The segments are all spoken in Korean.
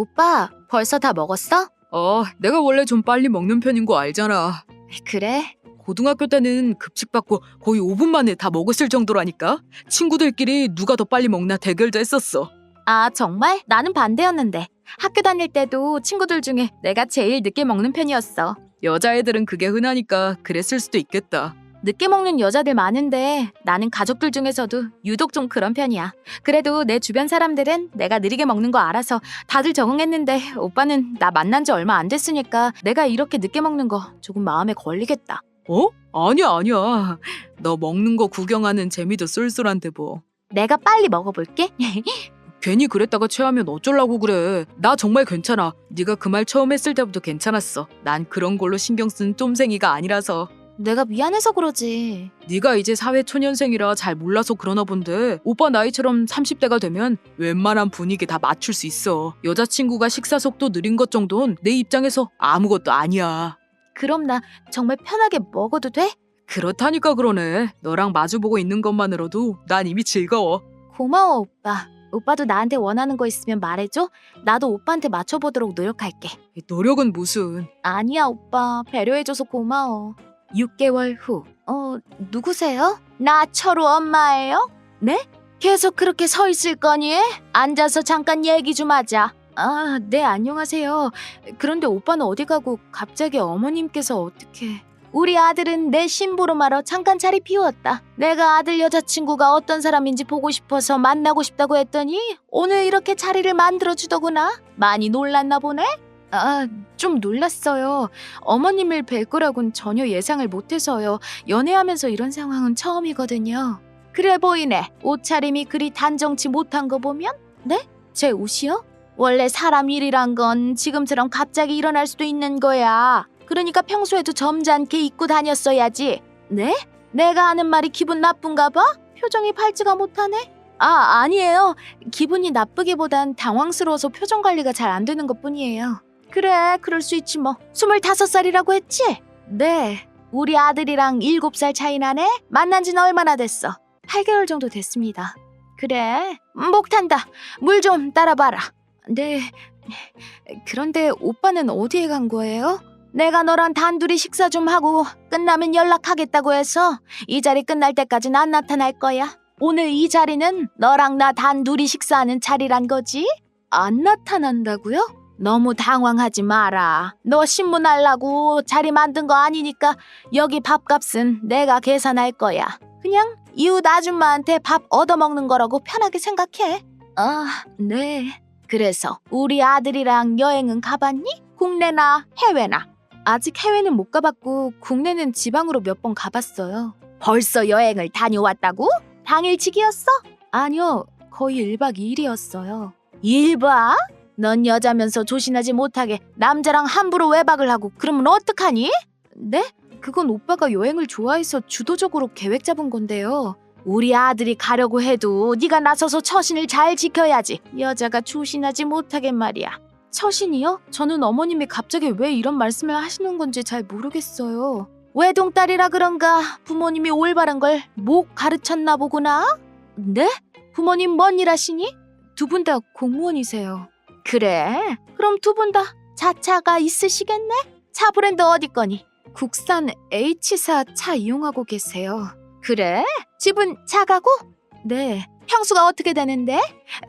오빠, 벌써 다 먹었어? 내가 원래 좀 빨리 먹는 편인 거 알잖아. 그래? 고등학교 때는 급식 받고 거의 5분 만에 다 먹었을 정도라니까. 친구들끼리 누가 더 빨리 먹나 대결도 했었어. 아, 정말? 나는 반대였는데. 학교 다닐 때도 친구들 중에 내가 제일 늦게 먹는 편이었어. 여자애들은 그게 흔하니까 그랬을 수도 있겠다. 늦게 먹는 여자들 많은데 나는 가족들 중에서도 유독 좀 그런 편이야. 그래도 내 주변 사람들은 내가 느리게 먹는 거 알아서 다들 적응했는데 오빠는 나 만난 지 얼마 안 됐으니까 내가 이렇게 늦게 먹는 거 조금 마음에 걸리겠다. 아니야. 너 먹는 거 구경하는 재미도 쏠쏠한데 뭐. 내가 빨리 먹어볼게. 괜히 그랬다가 체하면 어쩌려고 그래. 나 정말 괜찮아. 네가 그 말 처음 했을 때부터 괜찮았어. 난 그런 걸로 신경 쓴 쫌생이가 아니라서. 내가 미안해서 그러지. 네가 이제 사회 초년생이라 잘 몰라서 그러나 본데 오빠 나이처럼 30대가 되면 웬만한 분위기 다 맞출 수 있어. 여자친구가 식사 속도 느린 것 정도는 내 입장에서 아무것도 아니야. 그럼 나 정말 편하게 먹어도 돼? 그렇다니까 그러네. 너랑 마주보고 있는 것만으로도 난 이미 즐거워. 고마워, 오빠. 오빠도 나한테 원하는 거 있으면 말해줘. 나도 오빠한테 맞춰보도록 노력할게. 노력은 무슨. 아니야, 오빠. 배려해줘서 고마워. 6개월 후. 누구세요? 나 철우 엄마예요? 네? 계속 그렇게 서 있을 거니? 앉아서 잠깐 얘기 좀 하자. 아, 네, 안녕하세요. 그런데 오빠는 어디 가고 갑자기 어머님께서 어떻게... 우리 아들은 내 심부름하러 잠깐 자리 비웠다. 내가 아들 여자친구가 어떤 사람인지 보고 싶어서 만나고 싶다고 했더니 오늘 이렇게 자리를 만들어주더구나. 많이 놀랐나 보네? 아, 좀 놀랐어요. 어머님을 뵐 거라곤 전혀 예상을 못해서요. 연애하면서 이런 상황은 처음이거든요. 그래 보이네. 옷차림이 그리 단정치 못한 거 보면? 네? 제 옷이요? 원래 사람 일이란 건 지금처럼 갑자기 일어날 수도 있는 거야. 그러니까 평소에도 점잖게 입고 다녔어야지. 네? 내가 하는 말이 기분 나쁜가 봐? 표정이 밝지가 못하네? 아, 아니에요. 기분이 나쁘기보단 당황스러워서 표정 관리가 잘 안 되는 것뿐이에요. 그래, 그럴 수 있지 뭐. 25살이라고 했지? 네. 우리 아들이랑 7살 차이 나네? 만난 지는 얼마나 됐어? 8개월 정도 됐습니다. 그래, 목 탄다. 물 좀 따라봐라. 네. 그런데 오빠는 어디에 간 거예요? 내가 너랑 단둘이 식사 좀 하고 끝나면 연락하겠다고 해서 이 자리 끝날 때까지는 안 나타날 거야. 오늘 이 자리는 너랑 나 단둘이 식사하는 자리란 거지? 안 나타난다고요? 너무 당황하지 마라. 너 신문하려고 자리 만든 거 아니니까 여기 밥값은 내가 계산할 거야. 그냥 이웃 아줌마한테 밥 얻어먹는 거라고 편하게 생각해. 아, 네. 그래서 우리 아들이랑 여행은 가봤니? 국내나 해외나? 아직 해외는 못 가봤고 국내는 지방으로 몇 번 가봤어요. 벌써 여행을 다녀왔다고? 당일치기였어? 아니요, 거의 1박 2일이었어요. 1박? 넌 여자면서 조신하지 못하게 남자랑 함부로 외박을 하고 그러면 어떡하니? 네? 그건 오빠가 여행을 좋아해서 주도적으로 계획 잡은 건데요. 우리 아들이 가려고 해도 네가 나서서 처신을 잘 지켜야지. 여자가 조신하지 못하게 말이야. 처신이요? 저는 어머님이 갑자기 왜 이런 말씀을 하시는 건지 잘 모르겠어요. 외동딸이라 그런가 부모님이 올바른 걸 못 가르쳤나 보구나? 네? 부모님 뭔 일 하시니? 두 분 다 공무원이세요. 그래? 그럼 두 분 다 자차가 있으시겠네? 차 브랜드 어디 거니? 국산 H사 차 이용하고 계세요. 그래? 집은 작아고? 네. 평수가 어떻게 되는데?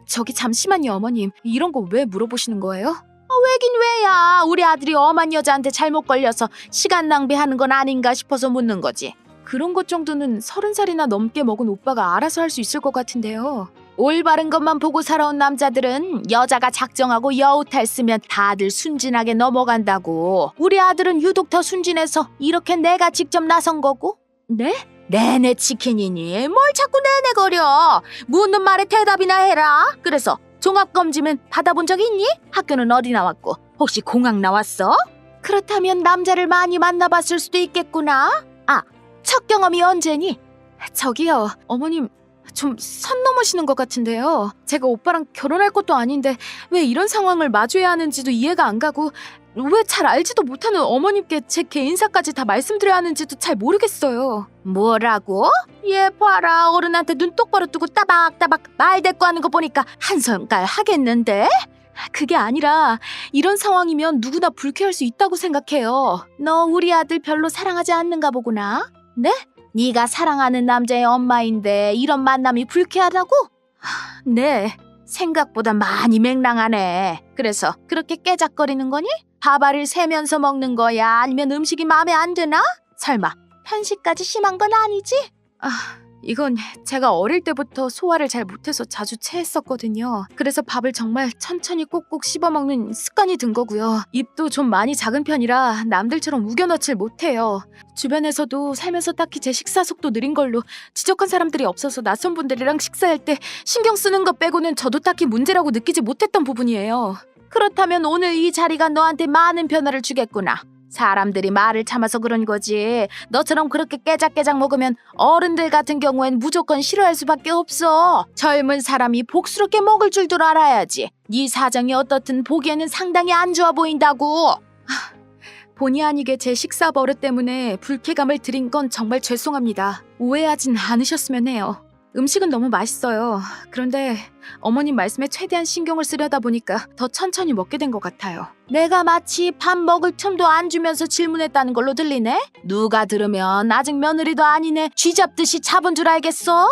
저기 잠시만요, 어머님. 이런 거 왜 물어보시는 거예요? 왜긴 왜야. 우리 아들이 엄한 여자한테 잘못 걸려서 시간 낭비하는 건 아닌가 싶어서 묻는 거지. 그런 것 정도는 30살이나 넘게 먹은 오빠가 알아서 할 수 있을 것 같은데요. 올바른 것만 보고 살아온 남자들은 여자가 작정하고 여우탈 쓰면 다들 순진하게 넘어간다고. 우리 아들은 유독 더 순진해서 이렇게 내가 직접 나선 거고. 네? 내내 치킨이니 뭘 자꾸 내내거려. 묻는 말에 대답이나 해라. 그래서 종합검진은 받아본 적 있니? 학교는 어디 나왔고 혹시 공학 나왔어? 그렇다면 남자를 많이 만나봤을 수도 있겠구나. 아, 첫 경험이 언제니? 저기요, 어머님 좀 선 넘으시는 것 같은데요. 제가 오빠랑 결혼할 것도 아닌데 왜 이런 상황을 마주해야 하는지도 이해가 안 가고 왜 잘 알지도 못하는 어머님께 제 개인사까지 다 말씀드려야 하는지도 잘 모르겠어요. 뭐라고? 얘 봐라. 어른한테 눈 똑바로 뜨고 따박따박 말 대꾸하는 거 보니까 한 손갈 하겠는데? 그게 아니라 이런 상황이면 누구나 불쾌할 수 있다고 생각해요. 너 우리 아들 별로 사랑하지 않는가 보구나. 네? 네가 사랑하는 남자의 엄마인데 이런 만남이 불쾌하다고? 네. 생각보다 많이 맹랑하네. 그래서 그렇게 깨작거리는 거니? 밥알을 세면서 먹는 거야? 아니면 음식이 마음에 안 드나? 설마 편식까지 심한 건 아니지? 이건 제가 어릴 때부터 소화를 잘 못해서 자주 체했었거든요. 그래서 밥을 정말 천천히 꼭꼭 씹어먹는 습관이 든 거고요. 입도 좀 많이 작은 편이라 남들처럼 우겨 넣질 못해요. 주변에서도 살면서 딱히 제 식사 속도 느린 걸로 지적한 사람들이 없어서 낯선 분들이랑 식사할 때 신경 쓰는 것 빼고는 저도 딱히 문제라고 느끼지 못했던 부분이에요. 그렇다면 오늘 이 자리가 너한테 많은 변화를 주겠구나. 사람들이 말을 참아서 그런 거지. 너처럼 그렇게 깨작깨작 먹으면 어른들 같은 경우엔 무조건 싫어할 수밖에 없어. 젊은 사람이 복스럽게 먹을 줄도 알아야지. 네 사정이 어떻든 보기에는 상당히 안 좋아 보인다고. 본의 아니게 제 식사 버릇 때문에 불쾌감을 드린 건 정말 죄송합니다. 오해하진 않으셨으면 해요. 음식은 너무 맛있어요. 그런데 어머님 말씀에 최대한 신경을 쓰려다 보니까 더 천천히 먹게 된 것 같아요. 내가 마치 밥 먹을 틈도 안 주면서 질문했다는 걸로 들리네? 누가 들으면 아직 며느리도 아니네 쥐잡듯이 잡은 줄 알겠어?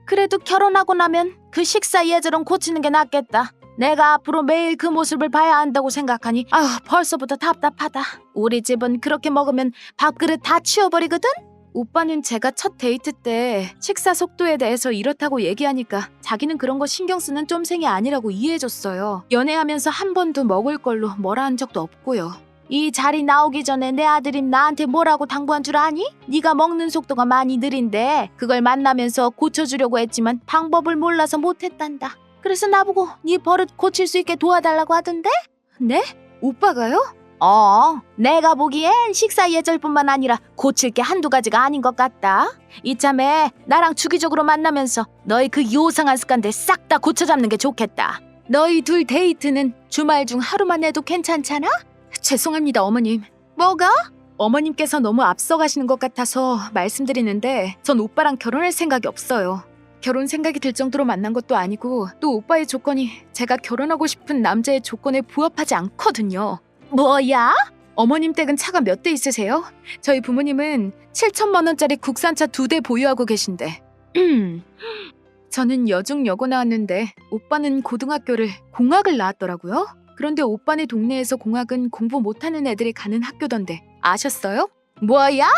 그래도 결혼하고 나면 그 식사 예절은 고치는 게 낫겠다. 내가 앞으로 매일 그 모습을 봐야 한다고 생각하니 벌써부터 답답하다. 우리 집은 그렇게 먹으면 밥그릇 다 치워버리거든? 오빠는 제가 첫 데이트 때 식사 속도에 대해서 이렇다고 얘기하니까 자기는 그런 거 신경 쓰는 쫌생이 아니라고 이해해줬어요. 연애하면서 한 번도 먹을 걸로 뭐라 한 적도 없고요. 이 자리 나오기 전에 내 아들이 나한테 뭐라고 당부한 줄 아니? 네가 먹는 속도가 많이 느린데 그걸 만나면서 고쳐주려고 했지만 방법을 몰라서 못했단다. 그래서 나보고 네 버릇 고칠 수 있게 도와달라고 하던데? 네? 오빠가요? 내가 보기엔 식사 예절뿐만 아니라 고칠 게 한두 가지가 아닌 것 같다. 이참에 나랑 주기적으로 만나면서 너희 그 요상한 습관들 싹 다 고쳐잡는 게 좋겠다. 너희 둘 데이트는 주말 중 하루만 해도 괜찮잖아? 죄송합니다, 어머님. 뭐가? 어머님께서 너무 앞서가시는 것 같아서 말씀드리는데 전 오빠랑 결혼할 생각이 없어요. 결혼 생각이 들 정도로 만난 것도 아니고 또 오빠의 조건이 제가 결혼하고 싶은 남자의 조건에 부합하지 않거든요. 뭐야? 어머님 댁은 차가 몇 대 있으세요? 저희 부모님은 7천만 원짜리 국산차 2대 보유하고 계신데 저는 여중 여고 나왔는데 오빠는 고등학교를 공학을 나왔더라고요. 그런데 오빠네 동네에서 공학은 공부 못하는 애들이 가는 학교던데 아셨어요? 뭐야?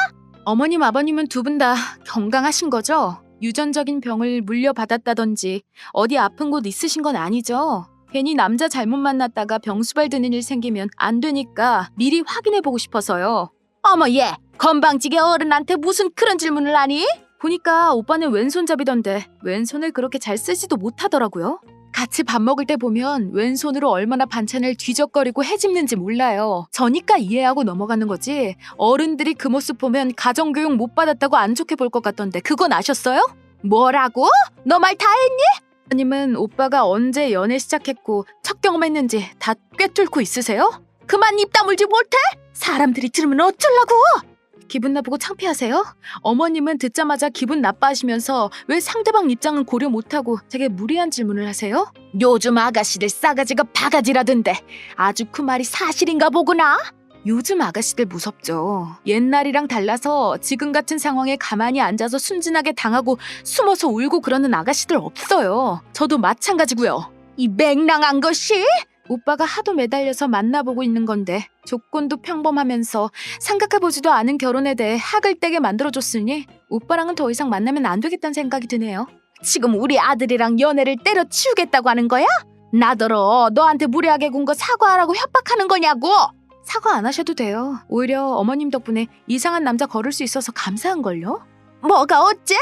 어머님 아버님은 두 분 다 건강하신 거죠? 유전적인 병을 물려받았다던지 어디 아픈 곳 있으신 건 아니죠? 괜히 남자 잘못 만났다가 병수발 드는 일 생기면 안 되니까 미리 확인해보고 싶어서요. 어머 얘! 건방지게 어른한테 무슨 그런 질문을 하니? 보니까 오빠는 왼손잡이던데 왼손을 그렇게 잘 쓰지도 못하더라고요. 같이 밥 먹을 때 보면 왼손으로 얼마나 반찬을 뒤적거리고 헤집는지 몰라요. 저니까 이해하고 넘어가는 거지 어른들이 그 모습 보면 가정교육 못 받았다고 안 좋게 볼 것 같던데 그건 아셨어요? 뭐라고? 너 말 다 했니? 아님은 오빠가 언제 연애 시작했고 첫 경험했는지 다 꿰뚫고 있으세요? 그만 입 다물지 못해? 사람들이 들으면 어쩌려고? 기분 나쁘고 창피하세요? 어머님은 듣자마자 기분 나빠하시면서 왜 상대방 입장은 고려 못하고 되게 무리한 질문을 하세요? 요즘 아가씨들 싸가지가 바가지라던데 아주 그 말이 사실인가 보구나? 요즘 아가씨들 무섭죠. 옛날이랑 달라서 지금 같은 상황에 가만히 앉아서 순진하게 당하고 숨어서 울고 그러는 아가씨들 없어요. 저도 마찬가지고요. 이 맹랑한 것이? 오빠가 하도 매달려서 만나보고 있는 건데 조건도 평범하면서 생각해보지도 않은 결혼에 대해 학을 떼게 만들어줬으니 오빠랑은 더 이상 만나면 안 되겠다는 생각이 드네요. 지금 우리 아들이랑 연애를 때려치우겠다고 하는 거야? 나더러 너한테 무례하게 군 거 사과하라고 협박하는 거냐고! 사과 안 하셔도 돼요. 오히려 어머님 덕분에 이상한 남자 거를 수 있어서 감사한걸요? 뭐가 어째?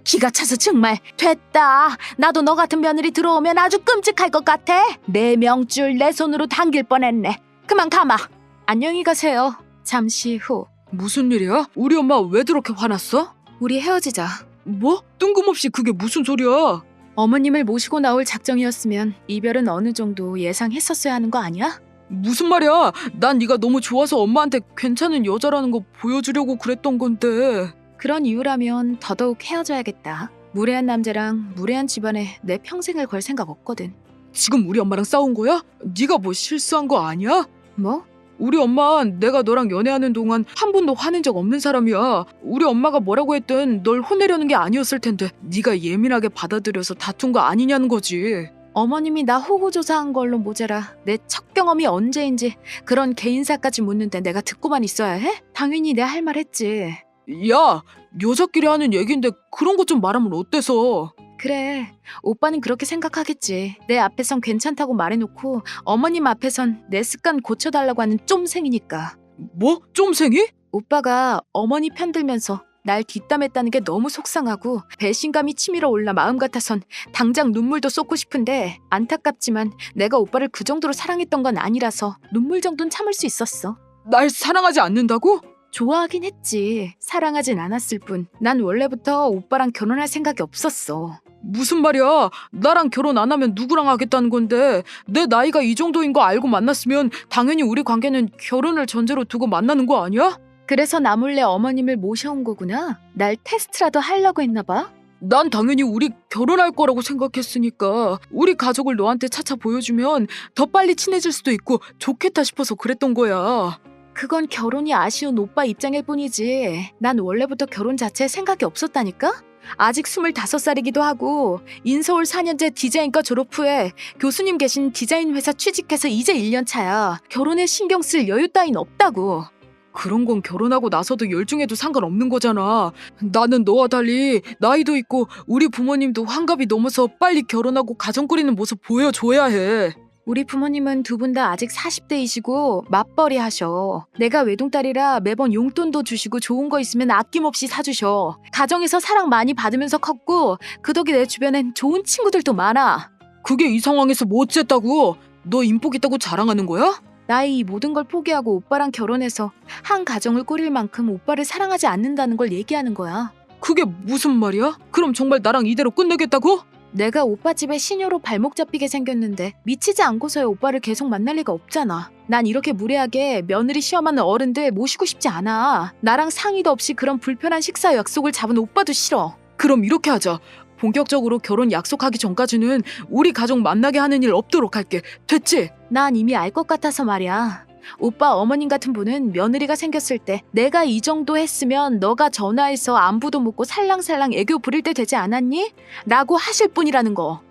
기가 차서 정말 됐다. 나도 너 같은 며느리 들어오면 아주 끔찍할 것 같아. 내 명줄 내 손으로 당길 뻔했네. 그만 가마. 안녕히 가세요. 잠시 후. 무슨 일이야? 우리 엄마 왜 저렇게 화났어? 우리 헤어지자. 뭐? 뜬금없이 그게 무슨 소리야? 어머님을 모시고 나올 작정이었으면 이별은 어느 정도 예상했었어야 하는 거 아니야? 무슨 말이야? 난 네가 너무 좋아서 엄마한테 괜찮은 여자라는 거 보여주려고 그랬던 건데. 그런 이유라면 더더욱 헤어져야겠다. 무례한 남자랑 무례한 집안에 내 평생을 걸 생각 없거든. 지금 우리 엄마랑 싸운 거야? 네가 뭐 실수한 거 아니야? 뭐? 우리 엄마는 내가 너랑 연애하는 동안 한 번도 화낸 적 없는 사람이야. 우리 엄마가 뭐라고 했든 널 혼내려는 게 아니었을 텐데 네가 예민하게 받아들여서 다툰 거 아니냐는 거지. 어머님이 나 호구조사한 걸로 모자라 내 첫 경험이 언제인지 그런 개인사까지 묻는데 내가 듣고만 있어야 해? 당연히 내 할 말 했지. 야, 여자끼리 하는 얘기인데 그런 거 좀 말하면 어때서? 그래, 오빠는 그렇게 생각하겠지. 내 앞에선 괜찮다고 말해놓고 어머님 앞에선 내 습관 고쳐달라고 하는 쫌생이니까. 뭐? 쫌생이? 오빠가 어머니 편들면서 날 뒷담했다는 게 너무 속상하고 배신감이 치밀어 올라 마음 같아선 당장 눈물도 쏟고 싶은데 안타깝지만 내가 오빠를 그 정도로 사랑했던 건 아니라서 눈물 정도는 참을 수 있었어. 날 사랑하지 않는다고? 좋아하긴 했지. 사랑하진 않았을 뿐. 난 원래부터 오빠랑 결혼할 생각이 없었어. 무슨 말이야? 나랑 결혼 안 하면 누구랑 하겠다는 건데 내 나이가 이 정도인 거 알고 만났으면 당연히 우리 관계는 결혼을 전제로 두고 만나는 거 아니야? 그래서 나 몰래 어머님을 모셔온 거구나. 날 테스트라도 하려고 했나 봐. 난 당연히 우리 결혼할 거라고 생각했으니까 우리 가족을 너한테 차차 보여주면 더 빨리 친해질 수도 있고 좋겠다 싶어서 그랬던 거야. 그건 결혼이 아쉬운 오빠 입장일 뿐이지. 난 원래부터 결혼 자체에 생각이 없었다니까? 아직 25살이기도 하고 인서울 4년제 디자인과 졸업 후에 교수님 계신 디자인 회사 취직해서 이제 1년 차야. 결혼에 신경 쓸 여유 따윈 없다고. 그런 건 결혼하고 나서도 열중해도 상관없는 거잖아. 나는 너와 달리 나이도 있고 우리 부모님도 환갑이 넘어서 빨리 결혼하고 가정 꾸리는 모습 보여줘야 해. 우리 부모님은 두 분 다 아직 40대이시고 맞벌이 하셔. 내가 외동딸이라 매번 용돈도 주시고 좋은 거 있으면 아낌없이 사주셔. 가정에서 사랑 많이 받으면서 컸고 그 덕에 내 주변엔 좋은 친구들도 많아. 그게 이 상황에서 뭐 어쨌다고? 너 인복 있다고 자랑하는 거야? 나의 이 모든 걸 포기하고 오빠랑 결혼해서 한 가정을 꾸릴 만큼 오빠를 사랑하지 않는다는 걸 얘기하는 거야. 그게 무슨 말이야? 그럼 정말 나랑 이대로 끝내겠다고? 내가 오빠 집에 시녀로 발목 잡히게 생겼는데 미치지 않고서야 오빠를 계속 만날 리가 없잖아. 난 이렇게 무례하게 며느리 시험하는 어른들 모시고 싶지 않아. 나랑 상의도 없이 그런 불편한 식사 약속을 잡은 오빠도 싫어. 그럼 이렇게 하자. 본격적으로 결혼 약속하기 전까지는 우리 가족 만나게 하는 일 없도록 할게. 됐지? 난 이미 알 것 같아서 말이야. 오빠 어머님 같은 분은 며느리가 생겼을 때 내가 이 정도 했으면 너가 전화해서 안부도 묻고 살랑살랑 애교 부릴 때 되지 않았니? 라고 하실 분이라는 거.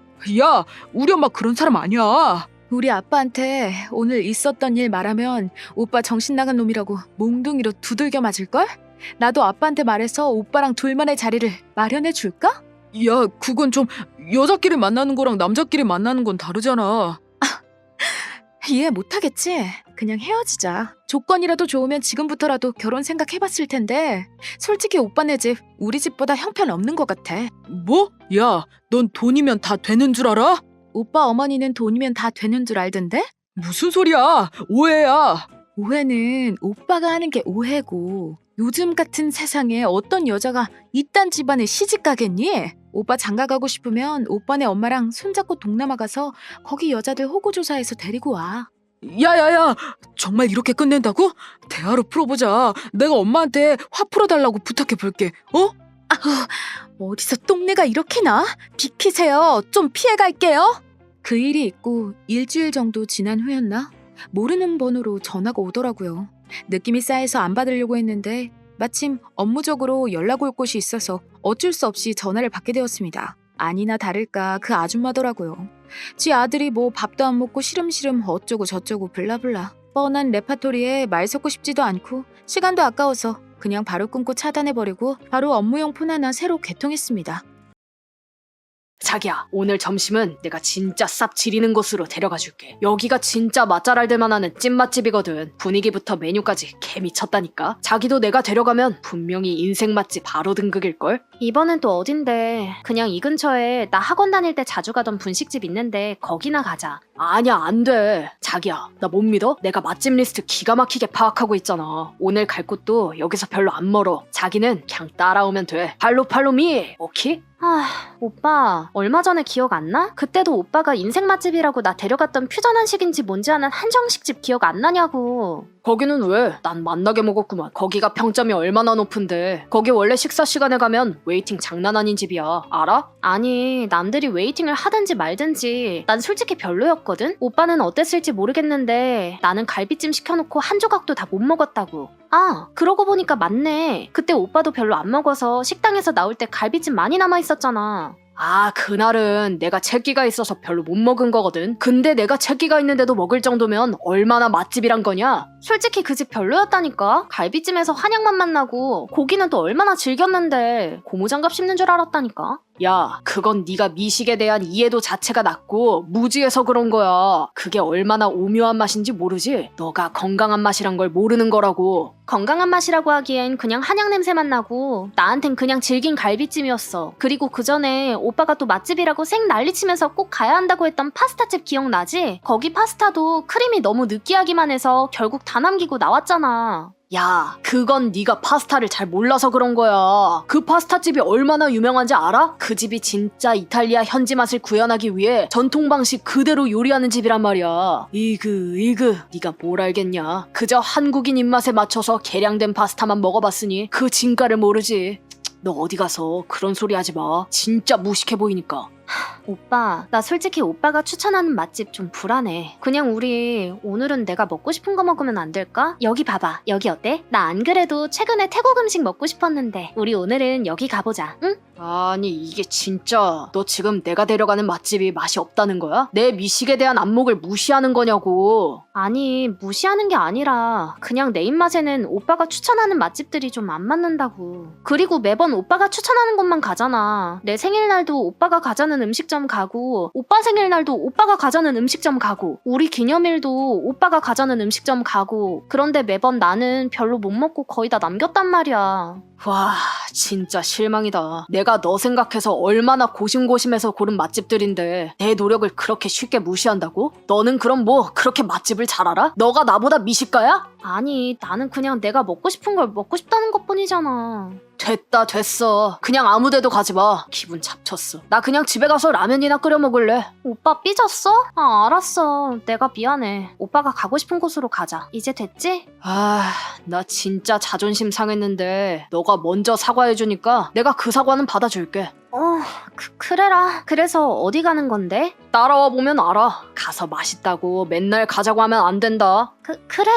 야, 우리 엄마 그런 사람 아니야. 우리 아빠한테 오늘 있었던 일 말하면 오빠 정신 나간 놈이라고 몽둥이로 두들겨 맞을걸? 나도 아빠한테 말해서 오빠랑 둘만의 자리를 마련해 줄까? 야, 그건 좀 여자끼리 만나는 거랑 남자끼리 만나는 건 다르잖아. 이해 못하겠지? 그냥 헤어지자. 조건이라도 좋으면 지금부터라도 결혼 생각해봤을 텐데 솔직히 오빠네 집 우리 집보다 형편없는 것 같아. 뭐? 야, 넌 돈이면 다 되는 줄 알아? 오빠 어머니는 돈이면 다 되는 줄 알던데? 무슨 소리야? 오해야. 오해는 오빠가 하는 게 오해고 요즘 같은 세상에 어떤 여자가 이딴 집안에 시집 가겠니? 오빠 장가 가고 싶으면 오빠네 엄마랑 손잡고 동남아 가서 거기 여자들 호구조사해서 데리고 와. 야야야, 정말 이렇게 끝낸다고? 대화로 풀어보자. 내가 엄마한테 화 풀어달라고 부탁해볼게. 어? 어디서 똥내가 이렇게 나? 비키세요. 좀 피해갈게요. 그 일이 있고 일주일 정도 지난 후였나? 모르는 번호로 전화가 오더라고요. 느낌이 싸해서 안 받으려고 했는데 마침 업무적으로 연락 올 곳이 있어서 어쩔 수 없이 전화를 받게 되었습니다. 아니나 다를까 그 아줌마더라고요. 지 아들이 뭐 밥도 안 먹고 시름시름 어쩌고 저쩌고 블라블라. 뻔한 레파토리에 말 섞고 싶지도 않고 시간도 아까워서 그냥 바로 끊고 차단해버리고 바로 업무용 폰 하나 새로 개통했습니다. 자기야, 오늘 점심은 내가 진짜 쌉 지리는 곳으로 데려가 줄게. 여기가 진짜 맛잘알들만 하는 찐맛집이거든. 분위기부터 메뉴까지 개 미쳤다니까. 자기도 내가 데려가면 분명히 인생 맛집 바로 등극일걸? 이번엔 또 어딘데? 그냥 이 근처에 나 학원 다닐 때 자주 가던 분식집 있는데 거기나 가자. 아니야, 안 돼. 자기야, 나 못 믿어? 내가 맛집 리스트 기가 막히게 파악하고 있잖아. 오늘 갈 곳도 여기서 별로 안 멀어. 자기는 그냥 따라오면 돼. 팔로우 팔로미, 오케이? 오빠 얼마 전에 기억 안 나? 그때도 오빠가 인생 맛집이라고 나 데려갔던 퓨전 한식인지 뭔지 아는 한정식집 기억 안 나냐고. 거기는 왜? 난 만나게 먹었구만. 거기가 평점이 얼마나 높은데. 거기 원래 식사 시간에 가면 웨이팅 장난 아닌 집이야. 알아? 아니 남들이 웨이팅을 하든지 말든지 난 솔직히 별로였거든? 오빠는 어땠을지 모르겠는데 나는 갈비찜 시켜놓고 한 조각도 다 못 먹었다고. 아 그러고 보니까 맞네. 그때 오빠도 별로 안 먹어서 식당에서 나올 때 갈비찜 많이 남아있었잖아. 아, 그날은 내가 채기가 있어서 별로 못 먹은 거거든. 근데 내가 채기가 있는데도 먹을 정도면 얼마나 맛집이란 거냐? 솔직히 그 집 별로였다니까. 갈비찜에서 한약맛만 나고 고기는 또 얼마나 질겼는데 고무장갑 씹는 줄 알았다니까. 야, 그건 네가 미식에 대한 이해도 자체가 낮고 무지해서 그런 거야. 그게 얼마나 오묘한 맛인지 모르지? 너가 건강한 맛이란 걸 모르는 거라고. 건강한 맛이라고 하기엔 그냥 한약 냄새만 나고 나한텐 그냥 질긴 갈비찜이었어. 그리고 그 전에 오빠가 또 맛집이라고 생 난리치면서 꼭 가야 한다고 했던 파스타집 기억나지? 거기 파스타도 크림이 너무 느끼하기만 해서 결국 다 남기고 나왔잖아. 야, 그건 네가 파스타를 잘 몰라서 그런 거야. 그 파스타집이 얼마나 유명한지 알아? 그 집이 진짜 이탈리아 현지 맛을 구현하기 위해 전통 방식 그대로 요리하는 집이란 말이야. 이그 네가 뭘 알겠냐. 그저 한국인 입맛에 맞춰서 개량된 파스타만 먹어봤으니 그 진가를 모르지. 너 어디 가서 그런 소리 하지 마. 진짜 무식해 보이니까. 오빠, 나 솔직히 오빠가 추천하는 맛집 좀 불안해. 그냥 우리 오늘은 내가 먹고 싶은 거 먹으면 안 될까? 여기 봐봐. 여기 어때? 나 안 그래도 최근에 태국 음식 먹고 싶었는데 우리 오늘은 여기 가보자. 응? 아니 이게 진짜 너 지금 내가 데려가는 맛집이 맛이 없다는 거야? 내 미식에 대한 안목을 무시하는 거냐고. 아니 무시하는 게 아니라 그냥 내 입맛에는 오빠가 추천하는 맛집들이 좀 안 맞는다고. 그리고 매번 오빠가 추천하는 곳만 가잖아. 내 생일날도 오빠가 가자는 음식점 가고 오빠 생일날도 오빠가 가자는 음식점 가고 우리 기념일도 오빠가 가자는 음식점 가고 그런데 매번 나는 별로 못 먹고 거의 다 남겼단 말이야. 와 진짜 실망이다. 내가 너 생각해서 얼마나 고심고심해서 고른 맛집들인데 내 노력을 그렇게 쉽게 무시한다고? 너는 그럼 뭐 그렇게 맛집을 잘 알아? 너가 나보다 미식가야? 아니 나는 그냥 내가 먹고 싶은 걸 먹고 싶다는 것뿐이잖아. 됐다 됐어. 그냥 아무데도 가지 마. 기분 잡쳤어. 나 그냥 집에 가서 라면이나 끓여 먹을래. 오빠 삐졌어? 아 알았어. 내가 미안해. 오빠가 가고 싶은 곳으로 가자. 이제 됐지? 아, 나 진짜 자존심 상했는데 너가 먼저 사과해주니까 내가 그 사과는 받아줄게. 그래라. 그래서 어디 가는 건데? 따라와 보면 알아. 가서 맛있다고 맨날 가자고 하면 안 된다. 그래.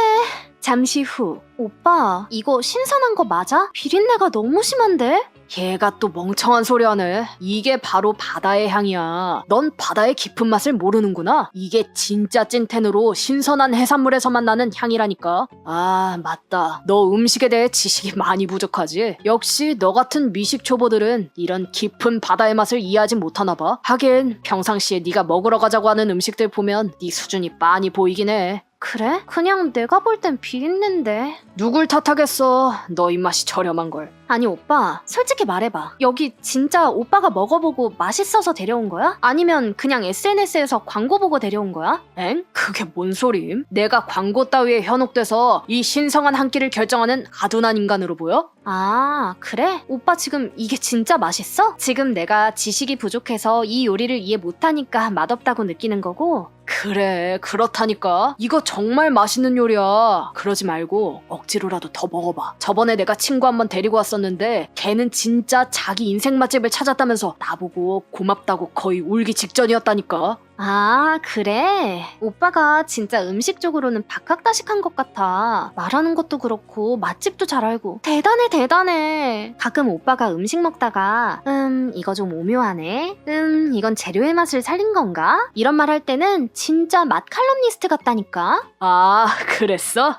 잠시 후. 오빠, 이거 신선한 거 맞아? 비린내가 너무 심한데? 얘가 또 멍청한 소리 하네. 이게 바로 바다의 향이야. 넌 바다의 깊은 맛을 모르는구나. 이게 진짜 찐텐으로 신선한 해산물에서만 나는 향이라니까. 아 맞다. 너 음식에 대해 지식이 많이 부족하지. 역시 너 같은 미식 초보들은 이런 깊은 바다의 맛을 이해하지 못하나 봐. 하긴 평상시에 네가 먹으러 가자고 하는 음식들 보면 네 수준이 빤히 보이긴 해. 그래? 그냥 내가 볼 땐 비린내인데. 누굴 탓하겠어. 너 입맛이 저렴한 걸. 아니 오빠, 솔직히 말해봐. 여기 진짜 오빠가 먹어보고 맛있어서 데려온 거야? 아니면 그냥 SNS에서 광고 보고 데려온 거야? 엥? 그게 뭔 소림? 내가 광고 따위에 현혹돼서 이 신성한 한 끼를 결정하는 아둔한 인간으로 보여? 아, 그래? 오빠 지금 이게 진짜 맛있어? 지금 내가 지식이 부족해서 이 요리를 이해 못하니까 맛없다고 느끼는 거고? 그래, 그렇다니까. 이거 정말 맛있는 요리야. 그러지 말고 억지로라도 더 먹어봐. 저번에 내가 친구 한 번 데리고 왔었는데 걔는 진짜 자기 인생 맛집을 찾았다면서 나보고 고맙다고 거의 울기 직전이었다니까. 아, 그래? 오빠가 진짜 음식 쪽으로는 박학다식한 것 같아. 말하는 것도 그렇고 맛집도 잘 알고. 대단해. 가끔 오빠가 음식 먹다가 이거 좀 오묘하네. 이건 재료의 맛을 살린 건가? 이런 말 할 때는 진짜 맛 칼럼니스트 같다니까. 아, 그랬어?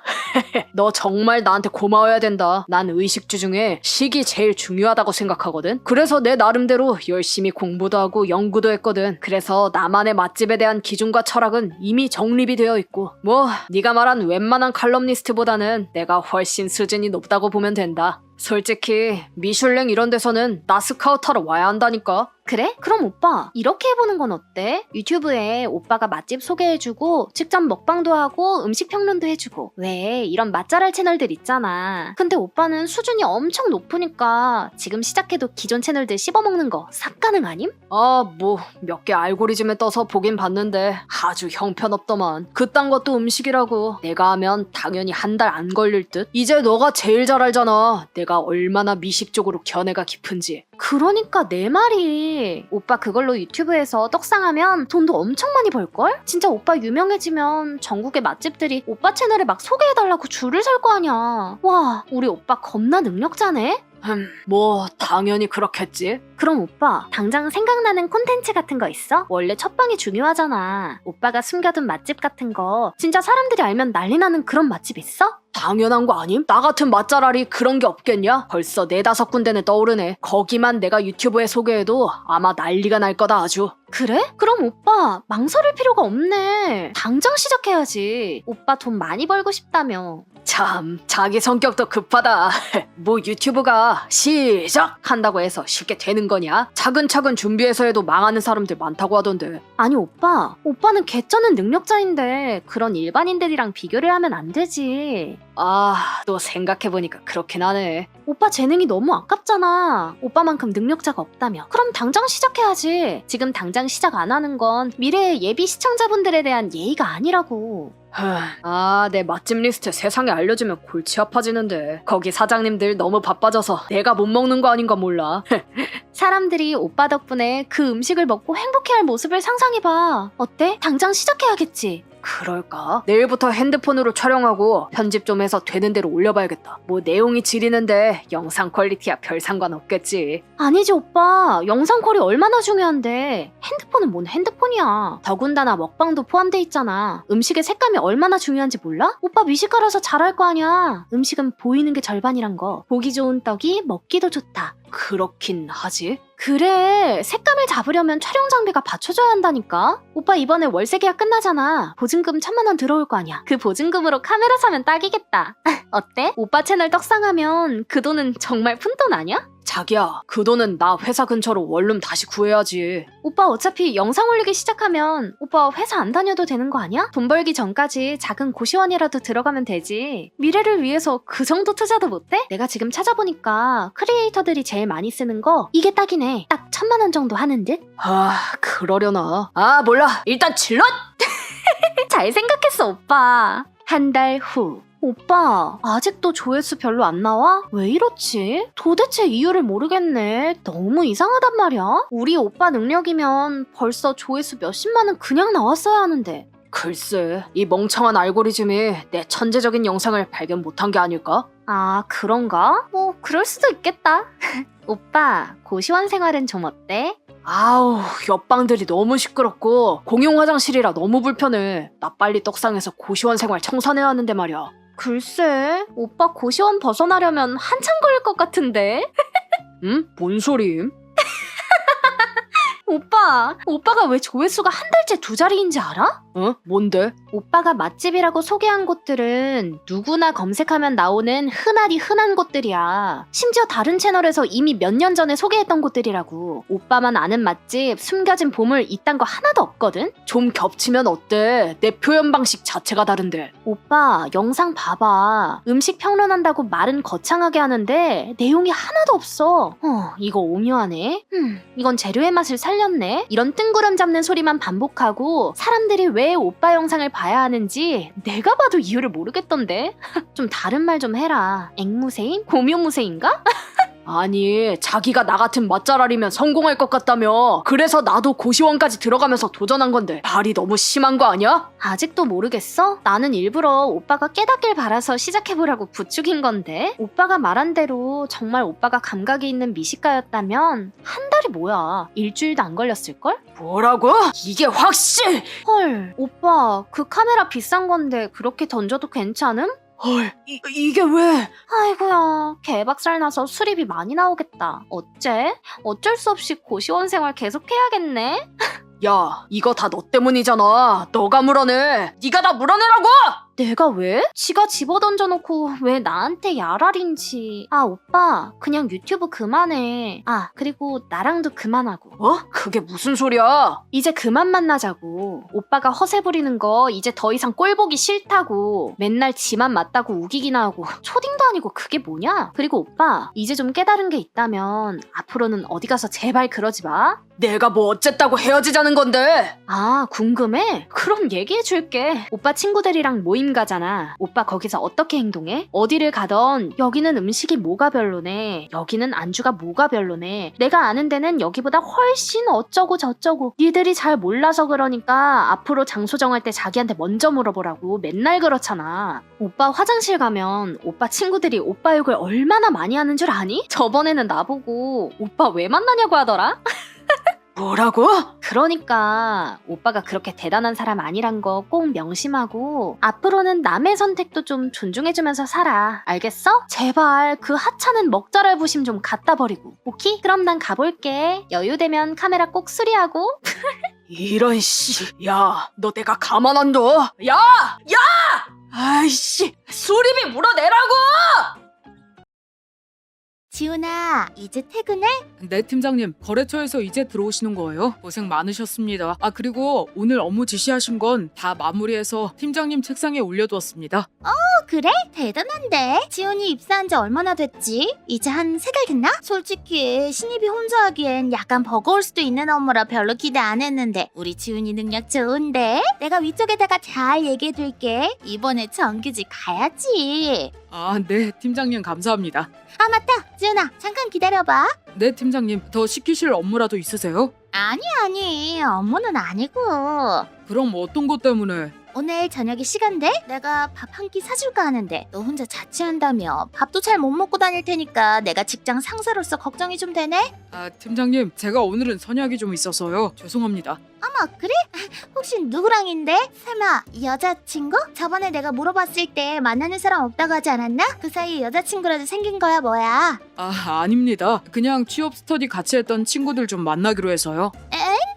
너 정말 나한테 고마워야 된다. 난 의식주 중에 식이 제일 중요하다고 생각하거든. 그래서 내 나름대로 열심히 공부도 하고 연구도 했거든. 그래서 나만의 맛집에 대한 기준과 철학은 이미 정립이 되어 있고 뭐 네가 말한 웬만한 칼럼니스트보다는 내가 훨씬 수준이 높다고 보면 된다. 솔직히 미슐랭 이런 데서는 나 스카우트하러 와야 한다니까. 그래? 그럼 오빠 이렇게 해보는 건 어때? 유튜브에 오빠가 맛집 소개해주고 직접 먹방도 하고 음식 평론도 해주고 왜 이런 맛잘알 채널들 있잖아. 근데 오빠는 수준이 엄청 높으니까 지금 시작해도 기존 채널들 씹어먹는 거 싹 가능 아님? 아, 뭐 몇 개 알고리즘에 떠서 보긴 봤는데 아주 형편없더만. 그딴 것도 음식이라고. 내가 하면 당연히 한 달 안 걸릴 듯. 이제 너가 제일 잘 알잖아. 내가 얼마나 미식 쪽으로 견해가 깊은지. 그러니까 내 말이 오빠 그걸로 유튜브에서 떡상하면 돈도 엄청 많이 벌걸? 진짜 오빠 유명해지면 전국의 맛집들이 오빠 채널에 막 소개해달라고 줄을 설 거 아니야. 와, 우리 오빠 겁나 능력자네? 뭐 당연히 그렇겠지. 그럼 오빠 당장 생각나는 콘텐츠 같은 거 있어? 원래 첫방이 중요하잖아. 오빠가 숨겨둔 맛집 같은 거 진짜 사람들이 알면 난리 나는 그런 맛집 있어? 당연한 거 아님? 나 같은 맛잘알이 그런 게 없겠냐? 벌써 4-5군데는 떠오르네. 거기만 내가 유튜브에 소개해도 아마 난리가 날 거다 아주. 그래? 그럼 오빠 망설일 필요가 없네. 당장 시작해야지. 오빠 돈 많이 벌고 싶다며. 참, 자기 성격도 급하다. 뭐 유튜브가 시작한다고 해서 쉽게 되는 거냐? 차근차근 준비해서 해도 망하는 사람들 많다고 하던데. 아니 오빠는 개쩌는 능력자인데 그런 일반인들이랑 비교를 하면 안 되지. 아, 또 생각해보니까 그렇긴 하네. 오빠 재능이 너무 아깝잖아. 오빠만큼 능력자가 없다며. 그럼 당장 시작해야지. 지금 당장 시작 안 하는 건 미래의 예비 시청자분들에 대한 예의가 아니라고. 아, 내 맛집 리스트 세상에 알려주면 골치 아파지는데. 거기 사장님들 너무 바빠져서 내가 못 먹는 거 아닌가 몰라. 사람들이 오빠 덕분에 그 음식을 먹고 행복해할 모습을 상상해봐. 어때? 당장 시작해야겠지. 그럴까? 내일부터 핸드폰으로 촬영하고 편집 좀 해서 되는 대로 올려봐야겠다. 뭐 내용이 지리는데 영상 퀄리티야 별 상관없겠지. 아니지 오빠. 영상 퀄이 얼마나 중요한데. 핸드폰은 뭔 핸드폰이야. 더군다나 먹방도 포함돼 있잖아. 음식의 색감이 얼마나 중요한지 몰라? 오빠 미식가라서 잘할 거 아니야. 음식은 보이는 게 절반이란 거. 보기 좋은 떡이 먹기도 좋다. 그렇긴 하지. 그래, 색감을 잡으려면 촬영 장비가 받쳐줘야 한다니까. 오빠 이번에 월세 계약 끝나잖아. 보증금 1,000만 원 들어올 거 아니야. 그 보증금으로 카메라 사면 딱이겠다. 어때? 오빠 채널 떡상하면 그 돈은 정말 푼돈 아니야? 자기야, 그 돈은 나 회사 근처로 원룸 다시 구해야지. 오빠 어차피 영상 올리기 시작하면 오빠 회사 안 다녀도 되는 거 아니야? 돈 벌기 전까지 작은 고시원이라도 들어가면 되지. 미래를 위해서 그 정도 투자도 못해? 내가 지금 찾아보니까 크리에이터들이 제일 많이 쓰는 거 이게 딱이네. 딱 1,000만 원 정도 하는 듯? 아, 그러려나. 아, 몰라. 일단 질럿! 잘 생각했어 오빠. 한 달 후. 오빠, 아직도 조회수 별로 안 나와? 왜 이렇지? 도대체 이유를 모르겠네. 너무 이상하단 말이야. 우리 오빠 능력이면 벌써 조회수 몇십만은 그냥 나왔어야 하는데. 글쎄, 이 멍청한 알고리즘이 내 천재적인 영상을 발견 못한 게 아닐까? 아, 그런가? 뭐 그럴 수도 있겠다. 오빠, 고시원 생활은 좀 어때? 아우, 옆방들이 너무 시끄럽고 공용 화장실이라 너무 불편해. 나 빨리 떡상해서 고시원 생활 청산해야 하는데 말이야. 글쎄, 오빠 고시원 벗어나려면 한참 걸릴 것 같은데? 응? 뭔 소리임? 오빠가 왜 조회수가 한 달째 2자리인지 알아? 어? 뭔데? 오빠가 맛집이라고 소개한 곳들은 누구나 검색하면 나오는 흔하디 흔한 곳들이야. 심지어 다른 채널에서 이미 몇 년 전에 소개했던 곳들이라고. 오빠만 아는 맛집, 숨겨진 보물 이딴 거 하나도 없거든? 좀 겹치면 어때? 내 표현 방식 자체가 다른데. 오빠, 영상 봐봐. 음식 평론한다고 말은 거창하게 하는데 내용이 하나도 없어. 이거 오묘하네. 이건 재료의 맛을 살렸네. 이런 뜬구름 잡는 소리만 반복하고 사람들이 왜 오빠 영상을 봐야 하는지 내가 봐도 이유를 모르겠던데. 좀 다른 말 좀 해라. 앵무새인? 고묘무새인가? 아니, 자기가 나 같은 맛잘알이면 성공할 것 같다며. 그래서 나도 고시원까지 들어가면서 도전한 건데 말이 너무 심한 거 아니야? 아직도 모르겠어? 나는 일부러 오빠가 깨닫길 바라서 시작해보라고 부추긴 건데. 오빠가 말한 대로 정말 오빠가 감각이 있는 미식가였다면 한 달이 뭐야, 일주일도 안 걸렸을걸? 뭐라고? 이게 확실! 헐, 오빠 그 카메라 비싼 건데 그렇게 던져도 괜찮음? 헐, 이게 왜? 아이고야, 개박살 나서 수리비 많이 나오겠다. 어쩔 수 없이 고시원 생활 계속해야겠네. 야, 이거 다 너 때문이잖아. 너가 물어내. 네가 다 물어내라고! 내가 왜? 지가 집어던져놓고 왜 나한테 야랄인지. 아, 오빠, 그냥 유튜브 그만해. 아, 그리고 나랑도 그만하고. 그게 무슨 소리야? 이제 그만 만나자고. 오빠가 허세 부리는 거 이제 더 이상 꼴 보기 싫다고. 맨날 지만 맞다고 우기기나 하고 초딩도 아니고 그게 뭐냐? 그리고 오빠, 이제 좀 깨달은 게 있다면 앞으로는 어디 가서 제발 그러지 마. 내가 뭐 어쨌다고 헤어지자는 건데? 아, 궁금해? 그럼 얘기해줄게. 오빠 친구들이랑 모임 가잖아. 오빠 거기서 어떻게 행동해? 어디를 가던 여기는 음식이 뭐가 별로네. 여기는 안주가 뭐가 별로네. 내가 아는 데는 여기보다 훨씬 어쩌고 저쩌고. 니들이 잘 몰라서 그러니까 앞으로 장소 정할 때 자기한테 먼저 물어보라고 맨날 그렇잖아. 오빠 화장실 가면 오빠 친구들이 오빠 욕을 얼마나 많이 하는 줄 아니? 저번에는 나보고 오빠 왜 만나냐고 하더라? 뭐라고? 그러니까 오빠가 그렇게 대단한 사람 아니란 거 꼭 명심하고 앞으로는 남의 선택도 좀 존중해주면서 살아. 알겠어? 제발 그 하찮은 먹자랄 부심 좀 갖다 버리고. 오케이? 그럼 난 가볼게. 여유되면 카메라 꼭 수리하고. 이런 씨. 야, 너 내가 가만 안 둬. 야! 야! 아이씨, 수리비 물어내라고! 지훈아, 이제 퇴근해? 네, 팀장님. 거래처에서 이제 들어오시는 거예요. 고생 많으셨습니다. 아, 그리고 오늘 업무 지시하신 건 다 마무리해서 팀장님 책상에 올려두었습니다. 그래? 대단한데? 지훈이 입사한 지 얼마나 됐지? 이제 한 3달 됐나? 솔직히 신입이 혼자 하기엔 약간 버거울 수도 있는 업무라 별로 기대 안 했는데 우리 지훈이 능력 좋은데? 내가 위쪽에다가 잘 얘기해둘게. 이번에 정규직 가야지. 아, 네, 팀장님 감사합니다. 아 맞다, 지훈아 잠깐 기다려봐. 네, 팀장님. 더 시키실 업무라도 있으세요? 아니 업무는 아니고 그럼 어떤 것 때문에? 오늘 저녁에 시간 돼? 내가 밥 한 끼 사줄까 하는데 너 혼자 자취한다며 밥도 잘 못 먹고 다닐 테니까 내가 직장 상사로서 걱정이 좀 되네? 아, 팀장님. 제가 오늘은 선약이 좀 있어서요. 죄송합니다. 어머 그래? 혹시 누구랑인데? 설마 여자친구? 저번에 내가 물어봤을 때 만나는 사람 없다고 하지 않았나? 그 사이에 여자친구라도 생긴 거야 뭐야? 아, 아닙니다. 그냥 취업 스터디 같이 했던 친구들 좀 만나기로 해서요.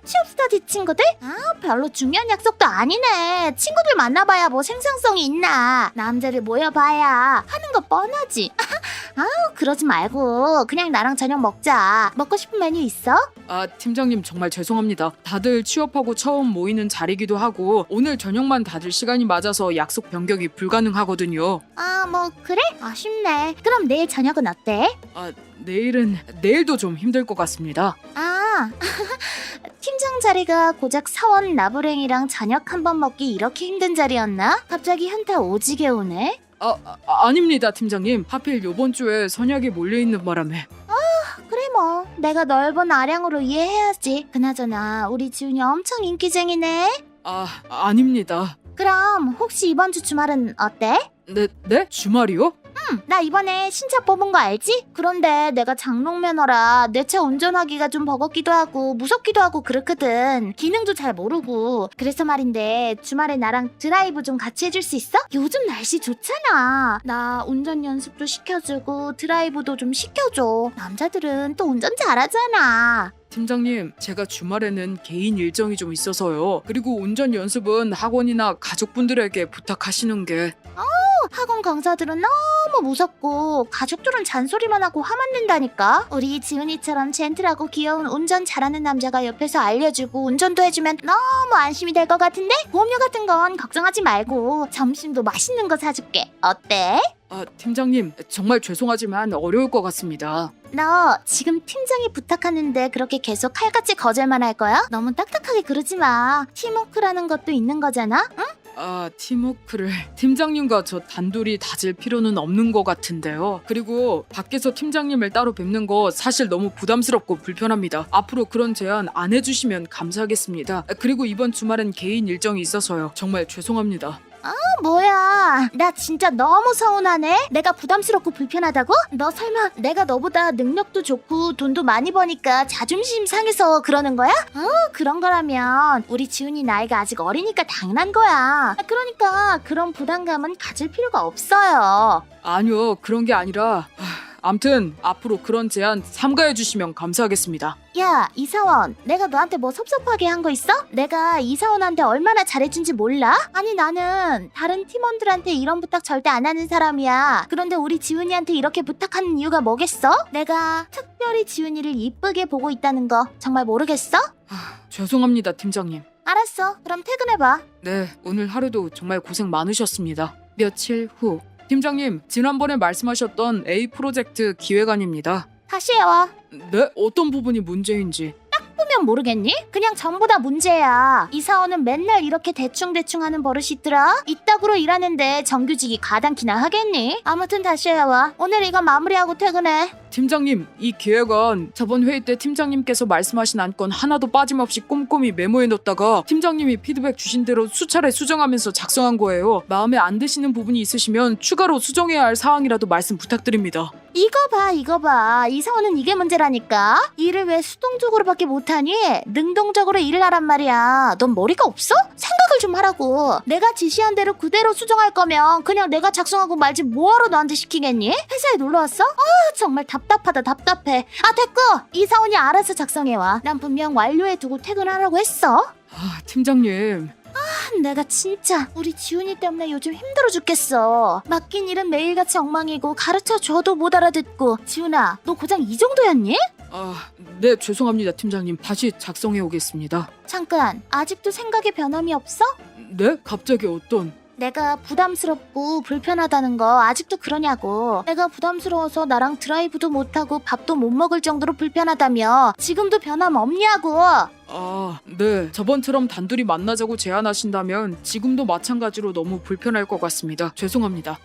취업 스터디 친구들? 아 별로 중요한 약속도 아니네. 친구들 만나봐야 뭐 생산성이 있나. 남자들 모여봐야 하는 거 뻔하지. 아우 그러지 말고 그냥 나랑 저녁 먹자. 먹고 싶은 메뉴 있어? 아, 팀장님 정말 죄송합니다. 다들 취업하고 처음 모이는 자리기도 하고 오늘 저녁만 다들 시간이 맞아서 약속 변경이 불가능하거든요. 아 뭐 그래? 아쉽네. 그럼 내일 저녁은 어때? 아, 내일도 좀 힘들 것 같습니다. 아 팀장 자리가 고작 사원 나부랭이랑 저녁 한 번 먹기 이렇게 힘든 자리였나? 갑자기 현타 오지게 오네. 아닙니다, 팀장님. 하필 요번 주에 선약이 몰려있는 바람에. 그래 뭐 내가 넓은 아량으로 이해해야지. 그나저나 우리 지훈이 엄청 인기쟁이네. 아닙니다. 그럼 혹시 이번 주 주말은 어때? 네? 주말이요? 나 이번에 신차 뽑은 거 알지? 그런데 내가 장롱 면허라 내 차 운전하기가 좀 버겁기도 하고 무섭기도 하고 그렇거든. 기능도 잘 모르고. 그래서 말인데 주말에 나랑 드라이브 좀 같이 해줄 수 있어? 요즘 날씨 좋잖아. 나 운전 연습도 시켜주고 드라이브도 좀 시켜줘. 남자들은 또 운전 잘하잖아. 팀장님, 제가 주말에는 개인 일정이 좀 있어서요. 그리고 운전 연습은 학원이나 가족분들에게 부탁하시는 게. 학원 강사들은 너무 무섭고 가족들은 잔소리만 하고 화만 낸다니까. 우리 지훈이처럼 젠틀하고 귀여운 운전 잘하는 남자가 옆에서 알려주고 운전도 해주면 너무 안심이 될 것 같은데? 보험료 같은 건 걱정하지 말고 점심도 맛있는 거 사줄게. 어때? 아, 팀장님, 정말 죄송하지만 어려울 것 같습니다. 너 지금 팀장이 부탁하는데 그렇게 계속 칼같이 거절만 할 거야? 너무 딱딱하게 그러지 마. 팀워크라는 것도 있는 거잖아? 응? 아, 팀워크를 팀장님과 저 단둘이 다질 필요는 없는 것 같은데요. 그리고 밖에서 팀장님을 따로 뵙는 거 사실 너무 부담스럽고 불편합니다. 앞으로 그런 제안 안 해주시면 감사하겠습니다. 그리고 이번 주말엔 개인 일정이 있어서요. 정말 죄송합니다. 뭐야, 나 진짜 너무 서운하네. 내가 부담스럽고 불편하다고? 너 설마 내가 너보다 능력도 좋고 돈도 많이 버니까 자존심 상해서 그러는 거야? 그런 거라면 우리 지훈이 나이가 아직 어리니까 당연한 거야. 그러니까 그런 부담감은 가질 필요가 없어요. 아니요, 그런 게 아니라 암튼 앞으로 그런 제안 삼가해 주시면 감사하겠습니다. 야, 이사원, 내가 너한테 뭐 섭섭하게 한 거 있어? 내가 이사원한테 얼마나 잘해준지 몰라? 아니, 나는 다른 팀원들한테 이런 부탁 절대 안 하는 사람이야. 그런데 우리 지훈이한테 이렇게 부탁하는 이유가 뭐겠어? 내가 특별히 지훈이를 이쁘게 보고 있다는 거 정말 모르겠어? 죄송합니다, 팀장님. 알았어, 그럼 퇴근해봐. 네, 오늘 하루도 정말 고생 많으셨습니다. 며칠 후 팀장님, 지난번에 말씀하셨던 A 프로젝트 기획안입니다. 다시 해와. 네? 어떤 부분이 문제인지. 보면 모르겠니? 그냥 전부 다 문제야. 이사원은 맨날 이렇게 대충대충 하는 버릇이 있더라. 이따구로 일하는데 정규직이 가당키나 하겠니? 아무튼 다시 해와. 오늘 이거 마무리하고 퇴근해. 팀장님, 이 기획안 저번 회의 때 팀장님께서 말씀하신 안건 하나도 빠짐없이 꼼꼼히 메모해 놓다가 팀장님이 피드백 주신 대로 수차례 수정하면서 작성한 거예요. 마음에 안 드시는 부분이 있으시면 추가로 수정해야 할 사항이라도 말씀 부탁드립니다. 이거 봐. 이사원은 이게 문제라니까. 일을 왜 수동적으로밖에 못하니? 능동적으로 일을 하란 말이야. 넌 머리가 없어? 생각을 좀 하라고. 내가 지시한 대로 그대로 수정할 거면 그냥 내가 작성하고 말지 뭐하러 너한테 시키겠니? 회사에 놀러 왔어? 정말 답답하다, 답답해. 됐고! 이사원이 알아서 작성해와. 난 분명 완료해두고 퇴근하라고 했어. 팀장님. 내가 진짜 우리 지훈이 때문에 요즘 힘들어 죽겠어. 맡긴 일은 매일같이 엉망이고 가르쳐줘도 못 알아듣고. 지훈아, 너 고작 이 정도였니? 네, 죄송합니다, 팀장님. 다시 작성해 오겠습니다. 잠깐, 아직도 생각에 변함이 없어? 네? 갑자기 어떤... 내가 부담스럽고 불편하다는 거 아직도 그러냐고. 내가 부담스러워서 나랑 드라이브도 못하고 밥도 못 먹을 정도로 불편하다며. 지금도 변함 없냐고. 네. 저번처럼 단둘이 만나자고 제안하신다면 지금도 마찬가지로 너무 불편할 것 같습니다. 죄송합니다.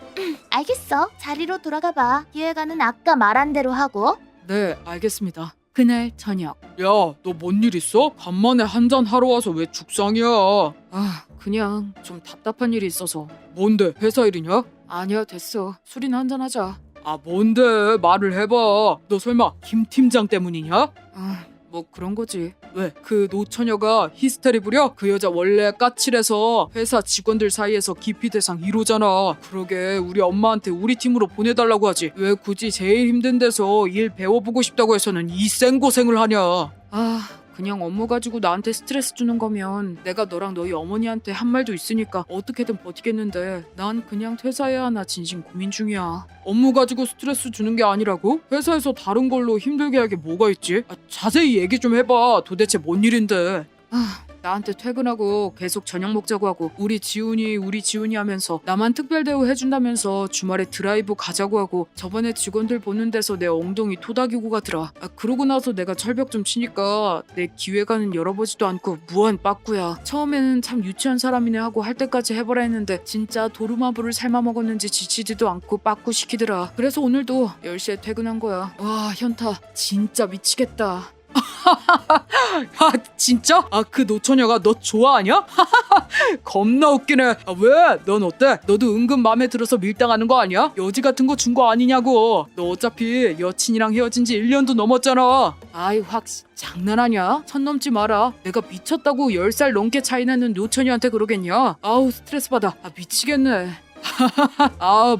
알겠어. 자리로 돌아가 봐. 기획안은 아까 말한 대로 하고. 네, 알겠습니다. 그날 저녁. 야, 너 뭔 일 있어? 간만에 한잔 하러 와서 왜 죽상이야? 그냥 좀 답답한 일이 있어서. 뭔데? 회사 일이냐? 아니야, 됐어. 술이나 한잔 하자. 뭔데? 말을 해봐. 너 설마 김 팀장 때문이냐? 뭐 그런 거지. 왜? 그 노처녀가 히스테리 부려? 그 여자 원래 까칠해서 회사 직원들 사이에서 기피 대상 1호잖아. 그러게 우리 엄마한테 우리 팀으로 보내달라고 하지. 왜 굳이 제일 힘든 데서 일 배워보고 싶다고 해서는 이 생고생을 하냐. 그냥 업무 가지고 나한테 스트레스 주는 거면 내가 너랑 너희 어머니한테 한 말도 있으니까 어떻게든 버티겠는데 난 그냥 퇴사해야 하나 진심 고민 중이야. 업무 가지고 스트레스 주는 게 아니라고? 회사에서 다른 걸로 힘들게 할 게 뭐가 있지? 자세히 얘기 좀 해봐. 도대체 뭔 일인데. 나한테 퇴근하고 계속 저녁 먹자고 하고 우리 지훈이 하면서 나만 특별 대우 해준다면서 주말에 드라이브 가자고 하고 저번에 직원들 보는 데서 내 엉덩이 토닥이고 가더라. 그러고 나서 내가 철벽 좀 치니까 내 기획안은 열어보지도 않고 무한 빠꾸야. 처음에는 참 유치한 사람이네 하고 할 때까지 해보라 했는데 진짜 도루마불을 삶아 먹었는지 지치지도 않고 빠꾸 시키더라. 그래서 오늘도 10시에 퇴근한 거야. 와, 현타 진짜 미치겠다. 진짜? 그 노처녀가 너 좋아하냐? 겁나 웃기네. 왜? 넌 어때? 너도 은근 마음에 들어서 밀당하는 거 아니야? 여지 같은 거 준 거 아니냐고. 너 어차피 여친이랑 헤어진 지 1년도 넘었잖아. 확 장난하냐? 선 넘지 마라. 내가 미쳤다고 10살 넘게 차이 나는 노처녀한테 그러겠냐? 스트레스 받아. 미치겠네.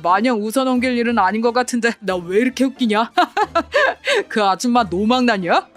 마냥 웃어넘길 일은 아닌 것 같은데 나 왜 이렇게 웃기냐? 그 아줌마 노망나냐?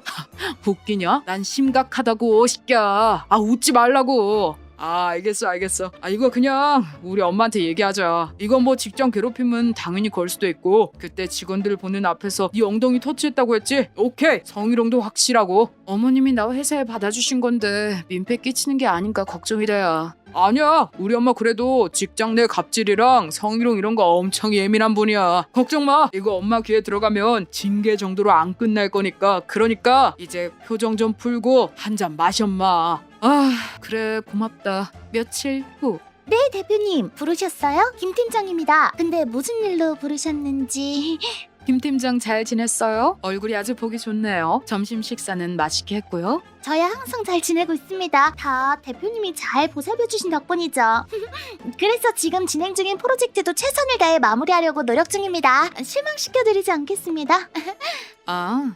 웃기냐? 난 심각하다고 시끼야. 웃지 말라고. 알겠어. 이거 그냥 우리 엄마한테 얘기하자. 이건 뭐 직장 괴롭힘은 당연히 걸 수도 있고 그때 직원들 보는 앞에서 네 엉덩이 터치했다고 했지? 오케이, 성희롱도 확실하고. 어머님이 나 회사에 받아주신 건데 민폐 끼치는 게 아닌가 걱정이다야. 아니야, 우리 엄마 그래도 직장 내 갑질이랑 성희롱 이런 거 엄청 예민한 분이야. 걱정 마. 이거 엄마 귀에 들어가면 징계 정도로 안 끝날 거니까. 그러니까 이제 표정 좀 풀고 한 잔 마셔마. 그래, 고맙다. 며칠 후. 네, 대표님. 부르셨어요? 김 팀장입니다. 근데 무슨 일로 부르셨는지... 김 팀장 잘 지냈어요? 얼굴이 아주 보기 좋네요. 점심 식사는 맛있게 했고요. 저야 항상 잘 지내고 있습니다. 다 대표님이 잘 보살펴주신 덕분이죠. 그래서 지금 진행 중인 프로젝트도 최선을 다해 마무리하려고 노력 중입니다. 실망시켜드리지 않겠습니다.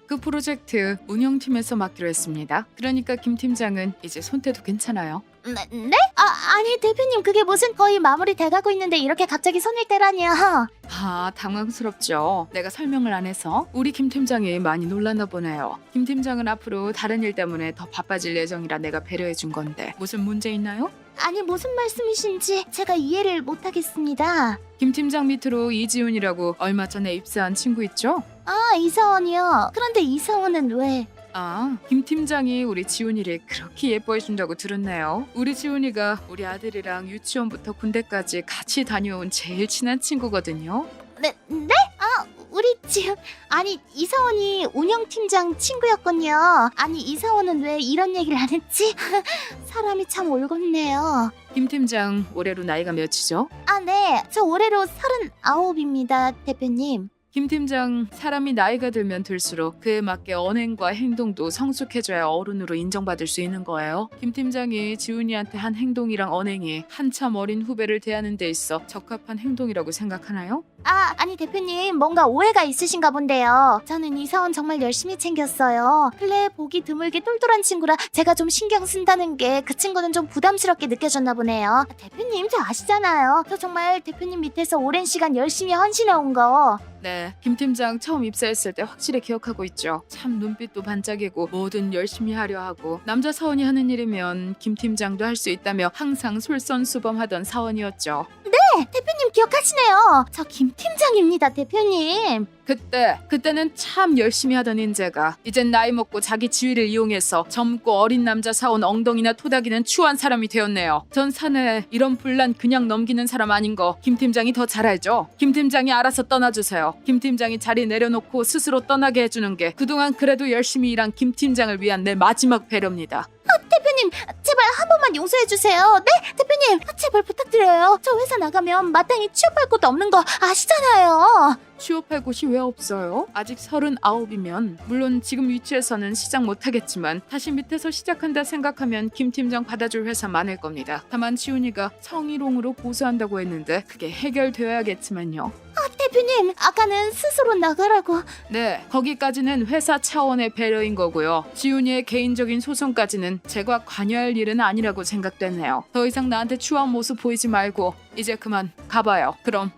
그 프로젝트 운영팀에서 맡기로 했습니다. 그러니까 김 팀장은 이제 손태도 괜찮아요. 네? 아니 대표님 그게 무슨 거의 마무리 돼가고 있는데 이렇게 갑자기 손을 떼라니요. 아, 당황스럽죠. 내가 설명을 안 해서 우리 김 팀장이 많이 놀랐나 보네요. 김 팀장은 앞으로 다른 일 때문에 더 바빠질 예정이라 내가 배려해 준 건데 무슨 문제 있나요? 아니 무슨 말씀이신지 제가 이해를 못하겠습니다. 김 팀장 밑으로 이지훈이라고 얼마 전에 입사한 친구 있죠? 아 이사원이요. 그런데 이사원은 왜? 아, 김 팀장이 우리 지훈이를 그렇게 예뻐해 준다고 들었네요. 우리 지훈이가 우리 아들이랑 유치원부터 군대까지 같이 다녀온 제일 친한 친구거든요. 네? 아 우리 지금 아니 이사원이 운영팀장 친구였군요. 아니 이사원은 왜 이런 얘기를 안 했지? 사람이 참 올곧네요. 김 팀장 올해로 나이가 몇이죠? 아 네, 저 올해로 39입니다 대표님. 김 팀장, 사람이 나이가 들면 들수록 그에 맞게 언행과 행동도 성숙해져야 어른으로 인정받을 수 있는 거예요. 김 팀장이 지훈이한테 한 행동이랑 언행이 한참 어린 후배를 대하는 데 있어 적합한 행동이라고 생각하나요? 아니 대표님 뭔가 오해가 있으신가 본데요. 저는 이사원 정말 열심히 챙겼어요. 근래 보기 드물게 똘똘한 친구라 제가 좀 신경 쓴다는 게 그 친구는 좀 부담스럽게 느껴졌나 보네요. 대표님 저 아시잖아요. 저 정말 대표님 밑에서 오랜 시간 열심히 헌신해 온 거. 네, 김 팀장 처음 입사했을 때 확실히 기억하고 있죠. 참 눈빛도 반짝이고 뭐든 열심히 하려 하고 남자 사원이 하는 일이면 김 팀장도 할 수 있다며 항상 솔선수범하던 사원이었죠. 네, 대표님 기억하시네요. 저 김 팀장입니다 대표님. 그때는 참 열심히 하던 인재가 이젠 나이 먹고 자기 지위를 이용해서 젊고 어린 남자 사원 엉덩이나 토닥이는 추한 사람이 되었네요. 전 사내 이런 분란 그냥 넘기는 사람 아닌 거 김 팀장이 더 잘 알죠. 김 팀장이 알아서 떠나주세요. 김 팀장이 자리 내려놓고 스스로 떠나게 해주는 게 그동안 그래도 열심히 일한 김 팀장을 위한 내 마지막 배려입니다. 대표님 제발 한 번만 용서해 주세요. 네 대표님 제발 부탁드려요. 저 회사 나가면 마땅히 취업할 곳도 없는 거 아시잖아요. 취업할 곳이 왜 없어요? 아직 39이면 물론 지금 위치에서는 시작 못하겠지만 다시 밑에서 시작한다 생각하면 김 팀장 받아줄 회사 많을 겁니다. 다만 지훈이가 성희롱으로 고소한다고 했는데 그게 해결되어야겠지만요. 대표님 아까는 스스로 나가라고. 네, 거기까지는 회사 차원의 배려인 거고요. 지훈이의 개인적인 소송까지는 제가 관여할 일은 아니라고 생각되네요. 더 이상 나한테 추한 모습 보이지 말고 이제 그만 가봐요. 그럼